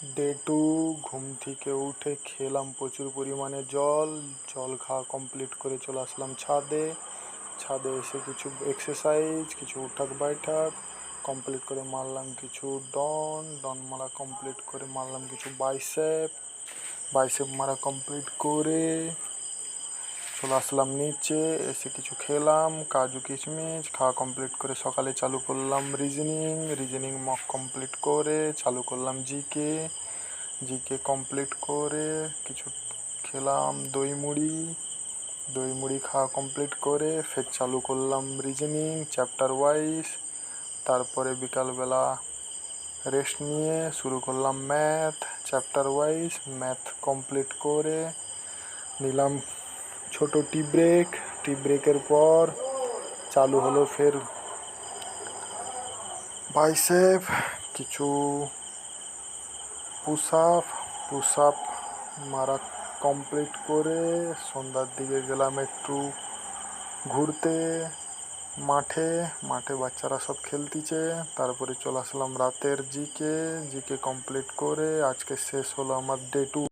Day to. ঘুম থেকে উঠে খেলাম প্রচুর পরিমাণে জল। জল খাওয়া কমপ্লিট করে চলে আসলাম ছাদে। ছাদে এসে কিছু এক্সারসাইজ, কিছু উঠাক বাইঠাক কমপ্লিট করে মারলাম, কিছু ডন মারা কমপ্লিট করে মারলাম, কিছু বাইসেপ। বাইসেপ মারা কমপ্লিট করে চলে আসলাম নিচে। এসে কিছু খেলাম, কাজু কিশমিশ খাওয়া কমপ্লিট করে সকালে চালু করলাম রিজনিং মক কমপ্লিট করে চালু করলাম জিকে। জিকে কমপ্লিট করে কিছু খেলাম দই মুড়ি খাওয়া কমপ্লিট করে ফের চালু করলাম রিজনিং চ্যাপ্টার ওয়াইজ। তারপরে বিকালবেলা রেস্ট নিয়ে শুরু করলাম math chapter wise. Math complete করে নিলাম ছোট টি ব্রেকের পর চালু হলো ফের বাইসেপ, কিছু পুশ আপ মারা কমপ্লিট করে সন্ধ্যার দিকে গেলাম একটু ঘুরতে মাঠে বাচ্চারা সব খেলতিছে। তারপরে চলে আসলাম রাতের জিকে কমপ্লিট করে আজকে শেষ হলো আমার ডে টু।